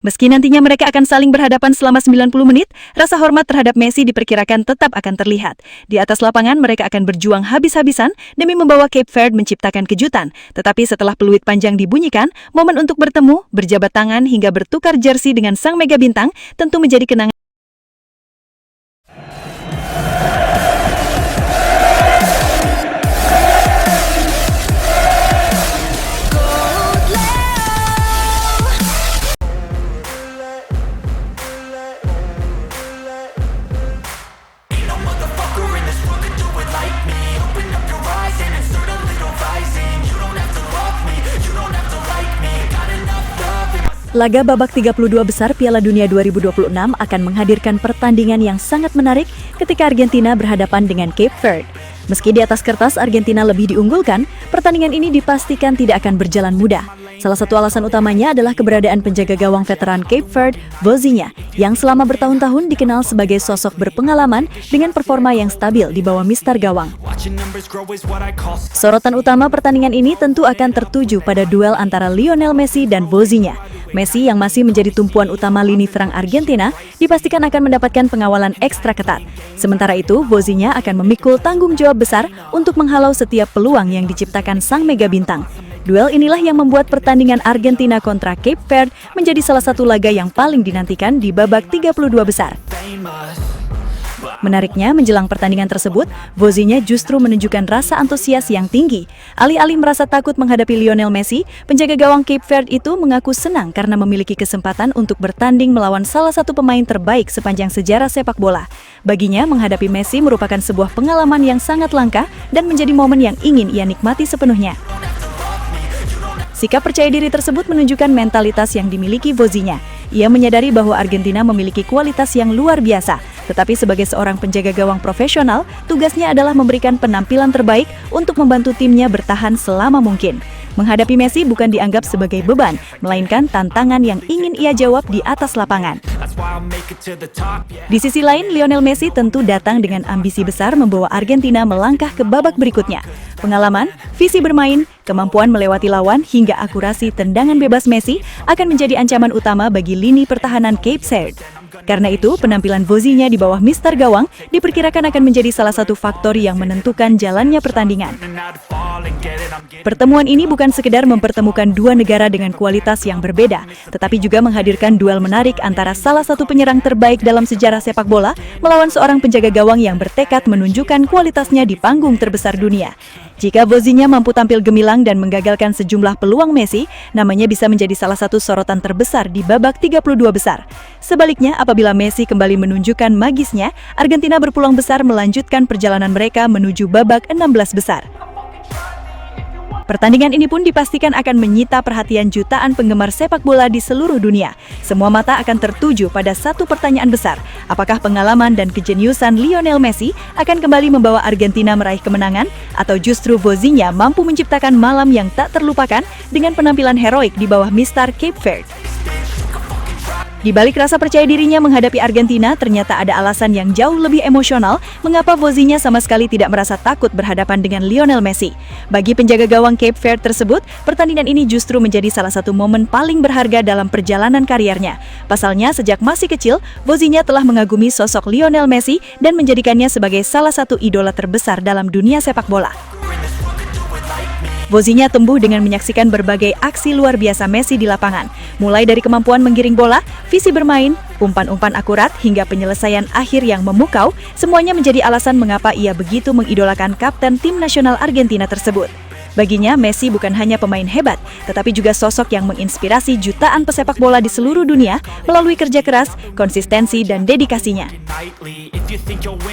Meski nantinya mereka akan saling berhadapan selama 90 menit, rasa hormat terhadap Messi diperkirakan tetap akan terlihat. Di atas lapangan, mereka akan berjuang habis-habisan demi membawa Cape Verde menciptakan kejutan. Tetapi setelah peluit panjang dibunyikan, momen untuk bertemu, berjabat tangan hingga bertukar jersey dengan sang mega bintang tentu menjadi kenangan. Laga babak 32 besar Piala Dunia 2026 akan menghadirkan pertandingan yang sangat menarik ketika Argentina berhadapan dengan Cape Verde. Meski di atas kertas Argentina lebih diunggulkan, pertandingan ini dipastikan tidak akan berjalan mudah. Salah satu alasan utamanya adalah keberadaan penjaga gawang veteran Cape Verde, Vozinha, yang selama bertahun-tahun dikenal sebagai sosok berpengalaman dengan performa yang stabil di bawah mistar gawang. Sorotan utama pertandingan ini tentu akan tertuju pada duel antara Lionel Messi dan Vozinha. Messi yang masih menjadi tumpuan utama lini serang Argentina dipastikan akan mendapatkan pengawalan ekstra ketat. Sementara itu, Vozinha akan memikul tanggung jawab besar untuk menghalau setiap peluang yang diciptakan sang mega bintang. Duel inilah yang membuat pertandingan Argentina kontra Cape Verde menjadi salah satu laga yang paling dinantikan di babak 32 besar. Menariknya, menjelang pertandingan tersebut, Vozinha justru menunjukkan rasa antusias yang tinggi. Alih-alih merasa takut menghadapi Lionel Messi, penjaga gawang Cape Verde itu mengaku senang karena memiliki kesempatan untuk bertanding melawan salah satu pemain terbaik sepanjang sejarah sepak bola. Baginya, menghadapi Messi merupakan sebuah pengalaman yang sangat langka dan menjadi momen yang ingin ia nikmati sepenuhnya. Sikap percaya diri tersebut menunjukkan mentalitas yang dimiliki Vozinha. Ia menyadari bahwa Argentina memiliki kualitas yang luar biasa, tetapi sebagai seorang penjaga gawang profesional, tugasnya adalah memberikan penampilan terbaik untuk membantu timnya bertahan selama mungkin. Menghadapi Messi bukan dianggap sebagai beban, melainkan tantangan yang ingin ia jawab di atas lapangan. Di sisi lain, Lionel Messi tentu datang dengan ambisi besar membawa Argentina melangkah ke babak berikutnya. Pengalaman, visi bermain, kemampuan melewati lawan, hingga akurasi tendangan bebas Messi akan menjadi ancaman utama bagi lini pertahanan Cape Verde. Karena itu, penampilan Vozinha di bawah mistar gawang diperkirakan akan menjadi salah satu faktor yang menentukan jalannya pertandingan. Pertemuan ini bukan sekedar mempertemukan dua negara dengan kualitas yang berbeda, tetapi juga menghadirkan duel menarik antara salah satu penyerang terbaik dalam sejarah sepak bola melawan seorang penjaga gawang yang bertekad menunjukkan kualitasnya di panggung terbesar dunia. Jika Vozinha mampu tampil gemilang dan menggagalkan sejumlah peluang Messi, namanya bisa menjadi salah satu sorotan terbesar di babak 32 besar. Sebaliknya, apabila Messi kembali menunjukkan magisnya, Argentina berpeluang besar melanjutkan perjalanan mereka menuju babak 16 besar. Pertandingan ini pun dipastikan akan menyita perhatian jutaan penggemar sepak bola di seluruh dunia. Semua mata akan tertuju pada satu pertanyaan besar. Apakah pengalaman dan kejeniusan Lionel Messi akan kembali membawa Argentina meraih kemenangan? Atau justru Vozinha mampu menciptakan malam yang tak terlupakan dengan penampilan heroik di bawah mistar Cape Verde? Di balik rasa percaya dirinya menghadapi Argentina, ternyata ada alasan yang jauh lebih emosional mengapa Vozinha sama sekali tidak merasa takut berhadapan dengan Lionel Messi. Bagi penjaga gawang Cape Verde tersebut, pertandingan ini justru menjadi salah satu momen paling berharga dalam perjalanan kariernya. Pasalnya, sejak masih kecil, Vozinha telah mengagumi sosok Lionel Messi dan menjadikannya sebagai salah satu idola terbesar dalam dunia sepak bola. Vozinha tumbuh dengan menyaksikan berbagai aksi luar biasa Messi di lapangan, mulai dari kemampuan menggiring bola, visi bermain, umpan-umpan akurat, hingga penyelesaian akhir yang memukau, semuanya menjadi alasan mengapa ia begitu mengidolakan kapten tim nasional Argentina tersebut. Baginya, Messi bukan hanya pemain hebat, tetapi juga sosok yang menginspirasi jutaan pesepak bola di seluruh dunia melalui kerja keras, konsistensi, dan dedikasinya.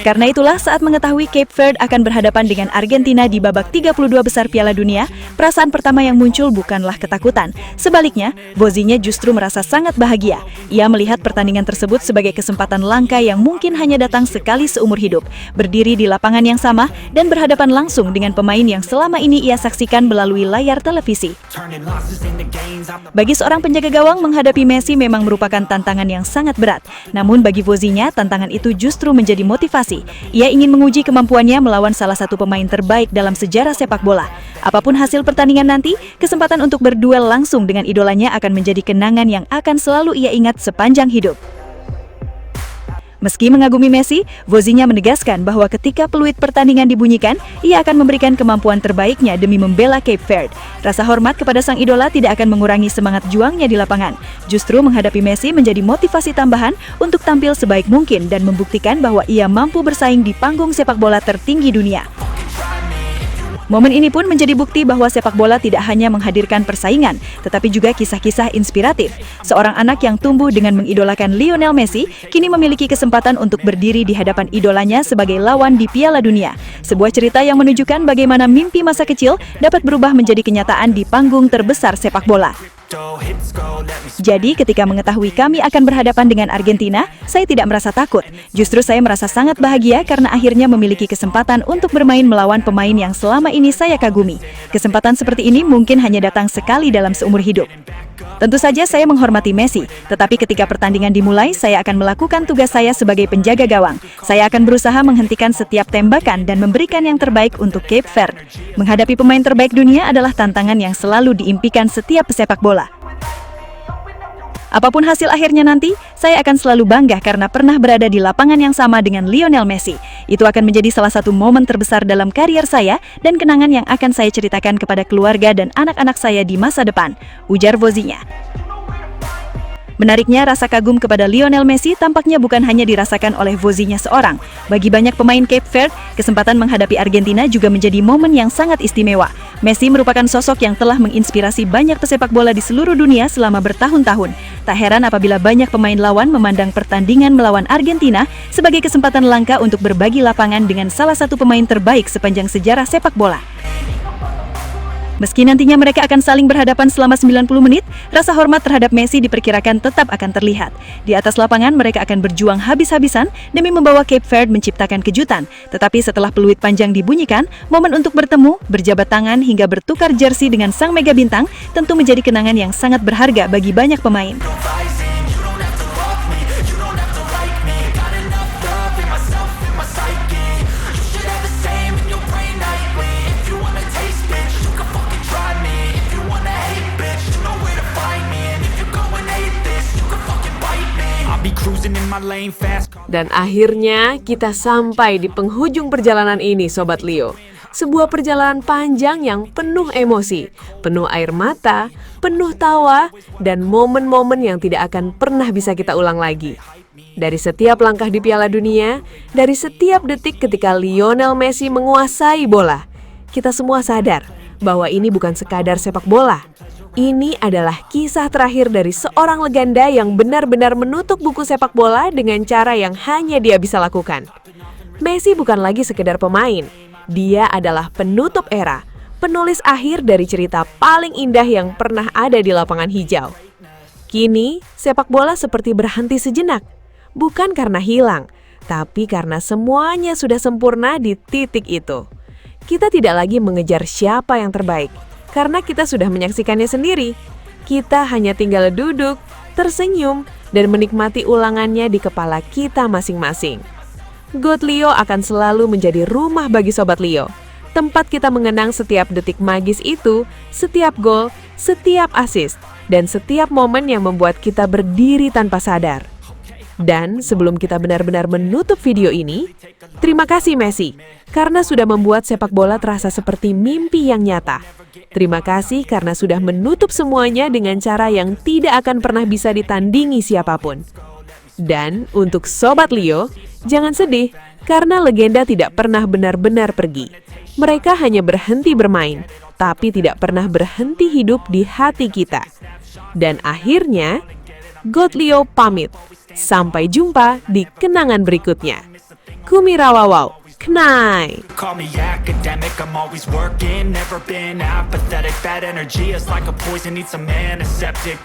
Karena itulah, saat mengetahui Cape Verde akan berhadapan dengan Argentina di babak 32 besar Piala Dunia, perasaan pertama yang muncul bukanlah ketakutan. Sebaliknya, Vozinha justru merasa sangat bahagia. Ia melihat pertandingan tersebut sebagai kesempatan langka yang mungkin hanya datang sekali seumur hidup, berdiri di lapangan yang sama, dan berhadapan langsung dengan pemain yang selama ini ia saksikan melalui layar televisi. Bagi seorang penjaga gawang, menghadapi Messi memang merupakan tantangan yang sangat berat. Namun bagi Vozinha, tantangan itu justru menjadi motivasi. Ia ingin menguji kemampuannya melawan salah satu pemain terbaik dalam sejarah sepak bola. Apapun hasil pertandingan nanti, kesempatan untuk berduel langsung dengan idolanya akan menjadi kenangan yang akan selalu ia ingat sepanjang hidup. Meski mengagumi Messi, Vozinha menegaskan bahwa ketika peluit pertandingan dibunyikan, ia akan memberikan kemampuan terbaiknya demi membela Cape Verde. Rasa hormat kepada sang idola tidak akan mengurangi semangat juangnya di lapangan. Justru menghadapi Messi menjadi motivasi tambahan untuk tampil sebaik mungkin dan membuktikan bahwa ia mampu bersaing di panggung sepak bola tertinggi dunia. Momen ini pun menjadi bukti bahwa sepak bola tidak hanya menghadirkan persaingan, tetapi juga kisah-kisah inspiratif. Seorang anak yang tumbuh dengan mengidolakan Lionel Messi, kini memiliki kesempatan untuk berdiri di hadapan idolanya sebagai lawan di Piala Dunia. Sebuah cerita yang menunjukkan bagaimana mimpi masa kecil dapat berubah menjadi kenyataan di panggung terbesar sepak bola. Jadi ketika mengetahui kami akan berhadapan dengan Argentina, saya tidak merasa takut. Justru saya merasa sangat bahagia karena akhirnya memiliki kesempatan untuk bermain melawan pemain yang selama ini saya kagumi. Kesempatan seperti ini mungkin hanya datang sekali dalam seumur hidup. Tentu saja saya menghormati Messi, tetapi ketika pertandingan dimulai, saya akan melakukan tugas saya sebagai penjaga gawang. Saya akan berusaha menghentikan setiap tembakan dan memberikan yang terbaik untuk Cape Verde. Menghadapi pemain terbaik dunia adalah tantangan yang selalu diimpikan setiap pesepak bola. Apapun hasil akhirnya nanti, saya akan selalu bangga karena pernah berada di lapangan yang sama dengan Lionel Messi. Itu akan menjadi salah satu momen terbesar dalam karier saya dan kenangan yang akan saya ceritakan kepada keluarga dan anak-anak saya di masa depan, ujar Vozinha. Menariknya, rasa kagum kepada Lionel Messi tampaknya bukan hanya dirasakan oleh Vozinha seorang. Bagi banyak pemain Cape Verde, kesempatan menghadapi Argentina juga menjadi momen yang sangat istimewa. Messi merupakan sosok yang telah menginspirasi banyak pesepak bola di seluruh dunia selama bertahun-tahun. Tak heran apabila banyak pemain lawan memandang pertandingan melawan Argentina sebagai kesempatan langka untuk berbagi lapangan dengan salah satu pemain terbaik sepanjang sejarah sepak bola. Meski nantinya mereka akan saling berhadapan selama 90 menit, rasa hormat terhadap Messi diperkirakan tetap akan terlihat. Di atas lapangan, mereka akan berjuang habis-habisan demi membawa Cape Verde menciptakan kejutan. Tetapi setelah peluit panjang dibunyikan, momen untuk bertemu, berjabat tangan, hingga bertukar jersey dengan sang mega bintang tentu menjadi kenangan yang sangat berharga bagi banyak pemain. Dan akhirnya kita sampai di penghujung perjalanan ini, Sobat Leo. Sebuah perjalanan panjang yang penuh emosi, penuh air mata, penuh tawa, dan momen-momen yang tidak akan pernah bisa kita ulang lagi. Dari setiap langkah di Piala Dunia, dari setiap detik ketika Lionel Messi menguasai bola, kita semua sadar bahwa ini bukan sekadar sepak bola. Ini adalah kisah terakhir dari seorang legenda yang benar-benar menutup buku sepak bola dengan cara yang hanya dia bisa lakukan. Messi bukan lagi sekedar pemain, dia adalah penutup era, penulis akhir dari cerita paling indah yang pernah ada di lapangan hijau. Kini, sepak bola seperti berhenti sejenak, bukan karena hilang, tapi karena semuanya sudah sempurna di titik itu. Kita tidak lagi mengejar siapa yang terbaik, karena kita sudah menyaksikannya sendiri. Kita hanya tinggal duduk, tersenyum, dan menikmati ulangannya di kepala kita masing-masing. GOAT Leo akan selalu menjadi rumah bagi Sobat Leo. Tempat kita mengenang setiap detik magis itu, setiap gol, setiap assist, dan setiap momen yang membuat kita berdiri tanpa sadar. Dan sebelum kita benar-benar menutup video ini, terima kasih Messi, karena sudah membuat sepak bola terasa seperti mimpi yang nyata. Terima kasih karena sudah menutup semuanya dengan cara yang tidak akan pernah bisa ditandingi siapapun. Dan untuk Sobat Leo, jangan sedih, karena legenda tidak pernah benar-benar pergi. Mereka hanya berhenti bermain, tapi tidak pernah berhenti hidup di hati kita. Dan akhirnya, GOAT Leo pamit. Sampai jumpa di kenangan berikutnya. Kumirawawau, Knai. Call me academic, I'm always working, never been apathetic. Bad energy is like a poison, need some antiseptic.